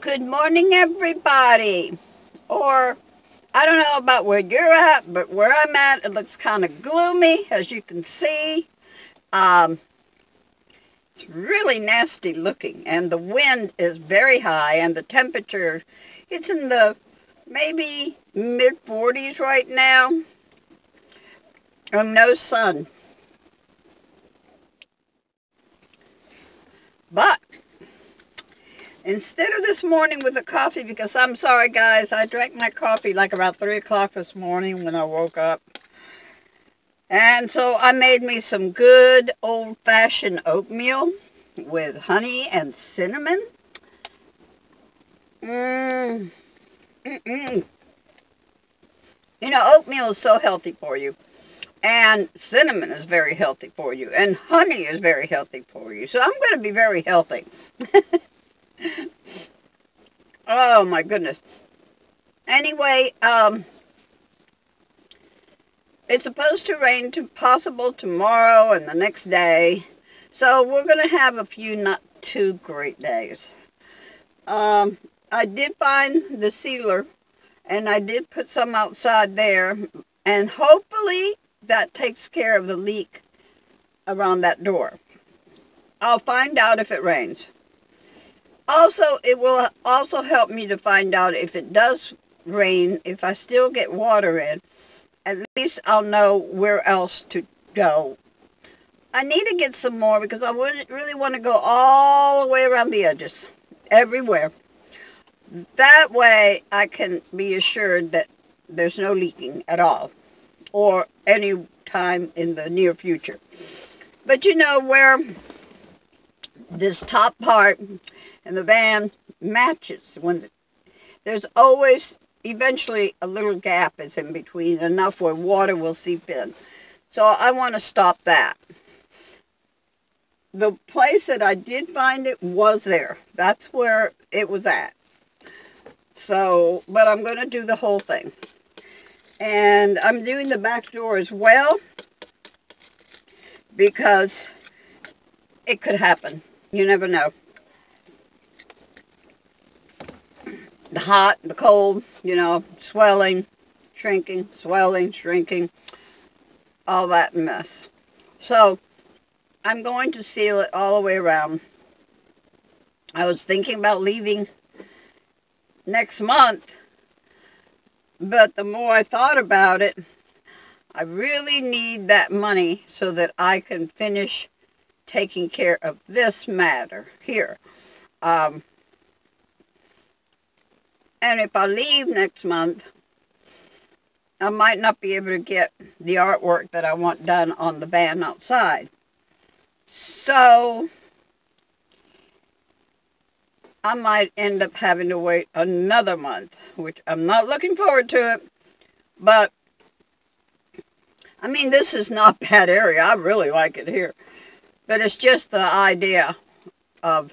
Good morning, everybody. Or, I don't know about where you're at, but where I'm at, it looks kind of gloomy, as you can see. It's really nasty looking, and the wind is very high, and the temperature, it's in the maybe mid-40s right now, and no sun. But instead of this morning with the coffee, because I'm sorry guys, I drank my coffee like about 3 o'clock this morning when I woke up. And so I made me some good old-fashioned oatmeal with honey and cinnamon. You know, oatmeal is so healthy for you. And cinnamon is very healthy for you. And honey is very healthy for you. So I'm going to be very healthy. Oh my goodness. Anyway, it's supposed to rain possible tomorrow and the next day. So we're going to have a few not too great days. I did find the sealer, and I did put some outside there, and hopefully that takes care of the leak around that door. I'll find out if it rains. Also, it will also help me to find out if it does rain, if I still get water in, at least I'll know where else to go. I need to get some more because I wouldn't really want to go all the way around the edges, everywhere. That way I can be assured that there's no leaking at all, or any time in the near future. But you know where this top part and the van matches, when there's always eventually a little gap is in between, enough where water will seep in. So I want to stop that. The place that I did find it was there. That's where it was at. So, but I'm going to do the whole thing. And I'm doing the back door as well, because it could happen. You never know. The hot, the cold, you know, swelling, shrinking, swelling, shrinking, all that mess. So, I'm going to seal it all the way around. I was thinking about leaving next month, but the more I thought about it, I really need that money so that I can finish taking care of this matter here. And if I leave next month, I might not be able to get the artwork that I want done on the van outside. So I might end up having to wait another month, which I'm not looking forward to it. But, I mean, this is not a bad area. I really like it here. But it's just the idea of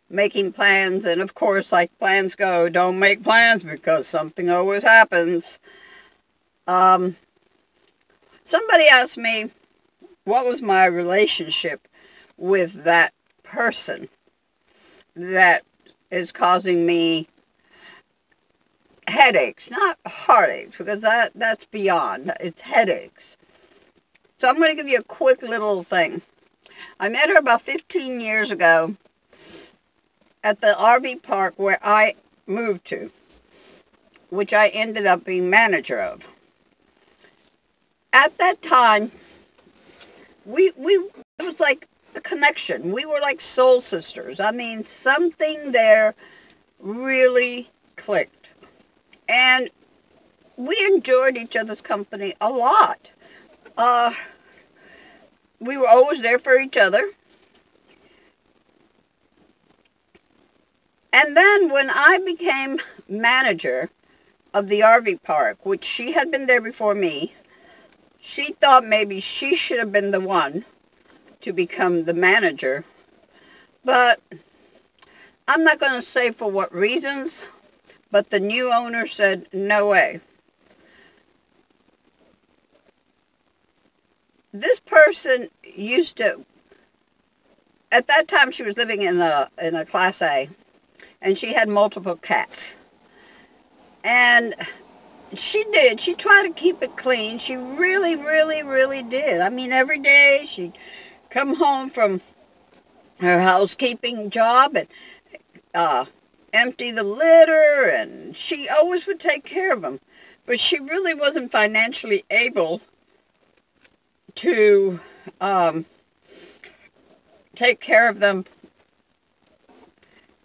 making plans, and of course, like plans go, don't make plans because something always happens. Somebody asked me what was my relationship with that person that is causing me headaches, not heartaches, because that's beyond, it's headaches. So I'm going to give you a quick little thing. I met her about 15 years ago at the RV park where I moved to, which I ended up being manager of. At that time, it was like a connection. We were like soul sisters. I mean, something there really clicked. And we enjoyed each other's company a lot. We were always there for each other. And then when I became manager of the RV park, which she had been there before me, she thought maybe she should have been the one to become the manager. But I'm not going to say for what reasons, but the new owner said, no way. This person used to, at that time she was living in a Class A, and she had multiple cats. And she did. She tried to keep it clean. She really, really, really did. I mean, every day she'd come home from her housekeeping job and empty the litter, and she always would take care of them. But she really wasn't financially able to take care of them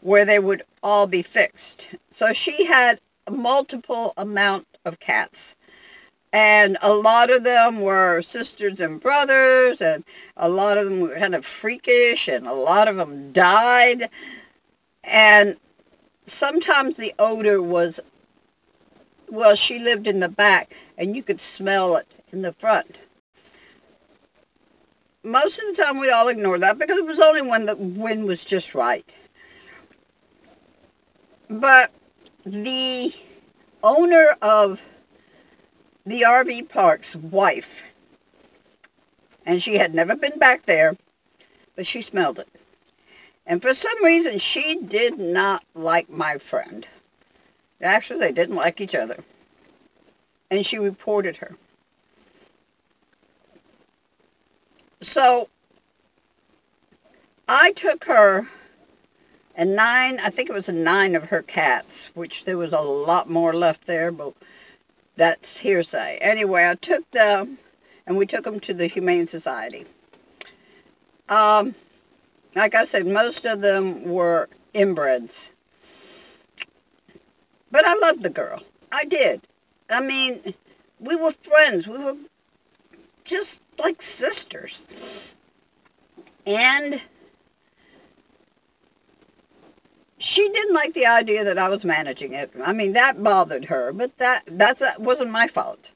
where they would all be fixed. So she had a multiple amount of cats. And a lot of them were sisters and brothers, and a lot of them were kind of freakish, and a lot of them died. And sometimes the odor was, well, she lived in the back, and you could smell it in the front. Most of the time we all ignored that because it was only when the wind was just right. But the owner of the RV park's wife, and she had never been back there, but she smelled it. And for some reason, she did not like my friend. Actually, they didn't like each other. And she reported her. So I took her and I think it was 9 of her cats, which there was a lot more left there, but that's hearsay. Anyway, I took them, and we took them to the Humane Society. Like I said, most of them were inbreds. But I loved the girl. I did. I mean, we were friends. We were just like sisters. And she didn't like the idea that I was managing it. I mean, that bothered her, but that wasn't my fault.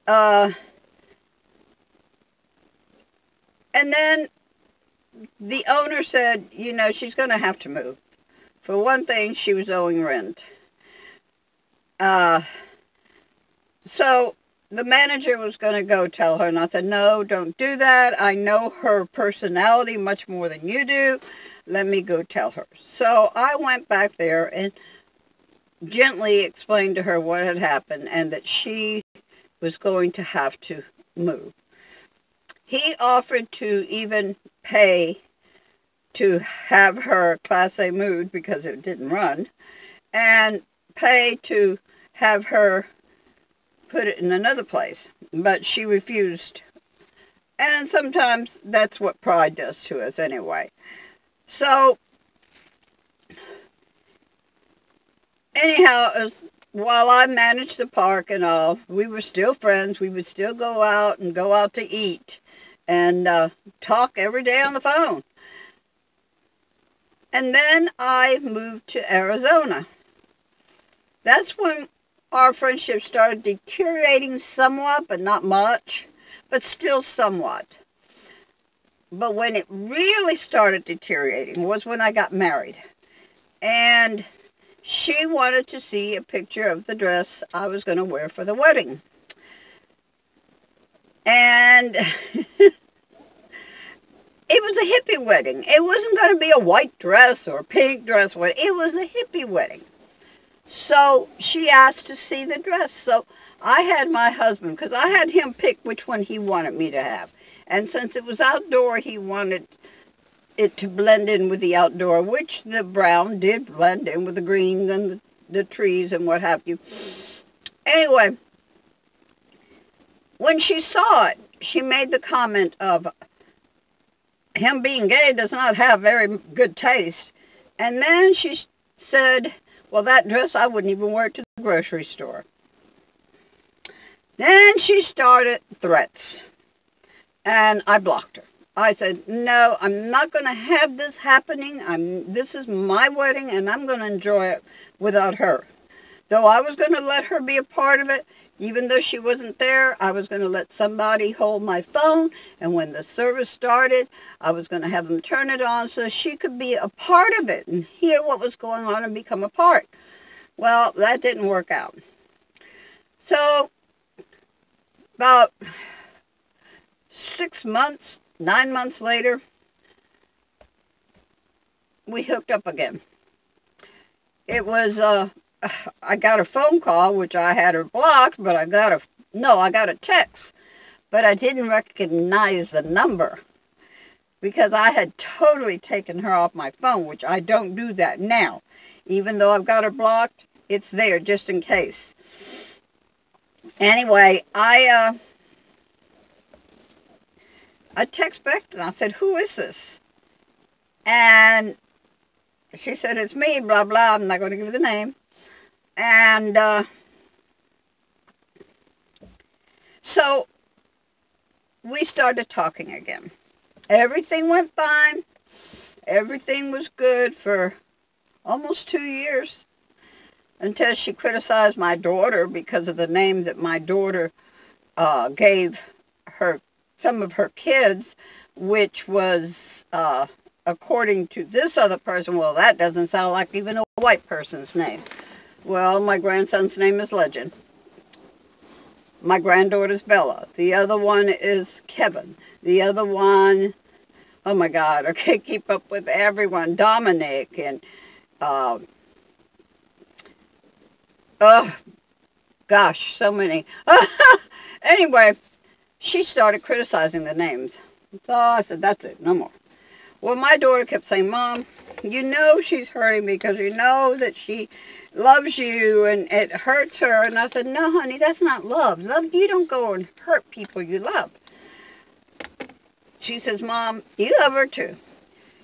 And then the owner said, you know, she's going to have to move. For one thing, she was owing rent. So the manager was going to go tell her, and I said, no, don't do that. I know her personality much more than you do. Let me go tell her. So I went back there and gently explained to her what had happened and that she was going to have to move. He offered to even pay to have her Class A moved because it didn't run, and pay to have her put it in another place, but she refused. And sometimes that's what pride does to us anyway. So, anyhow, while I managed the park and all, we were still friends. We would still go out to eat and talk every day on the phone. And then I moved to Arizona. That's when our friendship started deteriorating somewhat, but not much, but still somewhat. But when it really started deteriorating was when I got married. And she wanted to see a picture of the dress I was going to wear for the wedding. And it was a hippie wedding. It wasn't going to be a white dress or a pink dress. It was a hippie wedding. So she asked to see the dress. So I had my husband, because I had him pick which one he wanted me to have. And since it was outdoor, he wanted it to blend in with the outdoor, which the brown did blend in with the green and the trees and what have you. Anyway, when she saw it, she made the comment of, him being gay does not have very good taste. And then she said, well, that dress, I wouldn't even wear it to the grocery store. Then she started threats. And I blocked her. I said, no, I'm not going to have this happening. This is my wedding, and I'm going to enjoy it without her. Though I was going to let her be a part of it, even though she wasn't there, I was going to let somebody hold my phone, and when the service started, I was going to have them turn it on so she could be a part of it and hear what was going on and become a part. Well, that didn't work out. So, about 9 months later, we hooked up again. It was, I got a phone call, which I had her blocked, but I got a text, but I didn't recognize the number because I had totally taken her off my phone, which I don't do that now. Even though I've got her blocked, it's there just in case. Anyway, I text back and I said, "Who is this?" And she said, "It's me, blah, blah." I'm not going to give the name. And so we started talking again. Everything went fine. Everything was good for almost 2 years until she criticized my daughter because of the name that my daughter gave her, some of her kids, which was, according to this other person, well, that doesn't sound like even a white person's name. Well, my grandson's name is Legend. My granddaughter's Bella. The other one is Kevin. The other one, oh my God, I can't keep up with everyone. Dominic and, oh gosh, so many. Anyway, she started criticizing the names. So I said, that's it, no more. Well, my daughter kept saying, "Mom, you know she's hurting me because you know that she loves you and it hurts her." And I said, "No, honey, that's not love. Love, you don't go and hurt people you love." She says, "Mom, you love her too.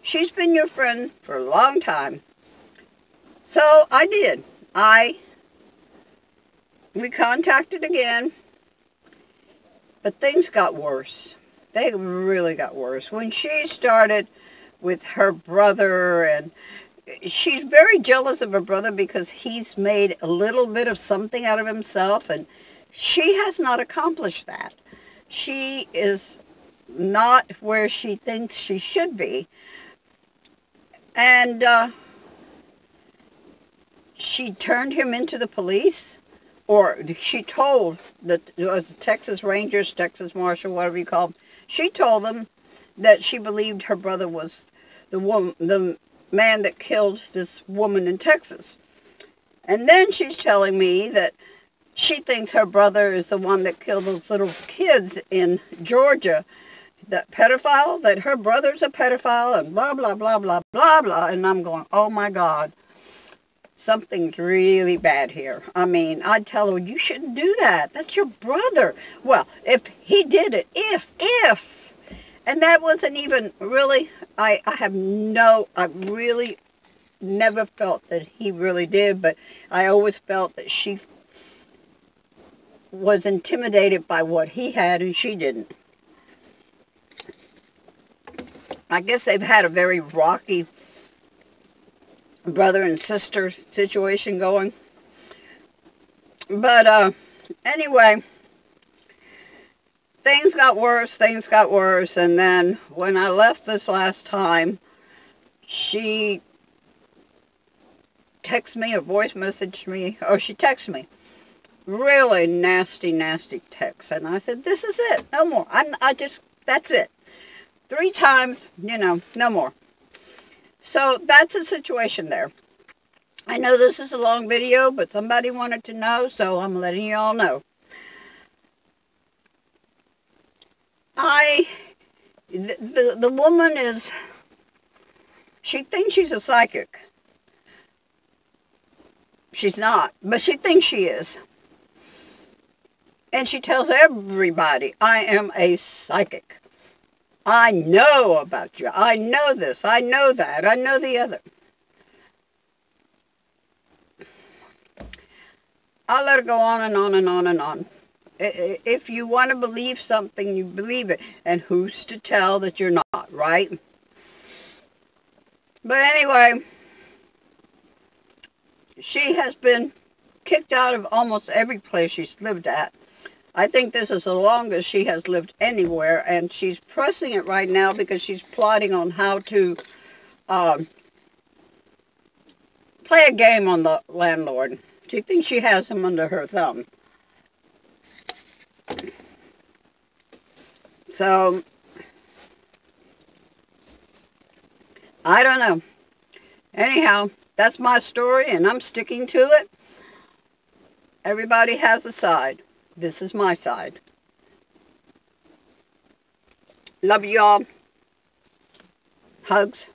She's been your friend for a long time." So I did. We contacted again, but things got worse. They really got worse. When she started with her brother, and she's very jealous of her brother because he's made a little bit of something out of himself, and she has not accomplished that. She is not where she thinks she should be. And she turned him into the police, or she told the Texas Rangers, Texas Marshal, whatever you call them, she told them that she believed her brother was the man that killed this woman in Texas. And then she's telling me that she thinks her brother is the one that killed those little kids in Georgia, that pedophile, that her brother's a pedophile, and blah, blah, blah, blah, blah, blah. And I'm going, oh my God, something's really bad here. I mean, I'd tell her, you shouldn't do that. That's your brother. Well, if he did it, if. And that wasn't even really, I really never felt that he really did, but I always felt that she was intimidated by what he had and she didn't. I guess they've had a very rocky brother and sister situation going. But anyway, things got worse, and then when I left this last time, she texted me, a voice messaged me, or she texted me, really nasty text, and I said, this is it, no more, that's it, 3 times, no more. So that's the situation there. I know this is a long video, but somebody wanted to know, so I'm letting you all know. The woman is, she thinks she's a psychic. She's not, but she thinks she is. And she tells everybody, I am a psychic. I know about you. I know this. I know that. I know the other. I'll let her go on and on and on and on. If you want to believe something, you believe it. And who's to tell that you're not, right? But anyway, she has been kicked out of almost every place she's lived at. I think this is the longest she has lived anywhere, and she's pressing it right now because she's plotting on how to play a game on the landlord. She thinks she has him under her thumb. So, I don't know. Anyhow, That's my story, and I'm sticking to it. Everybody has a side. This is my side. Love you all. Hugs.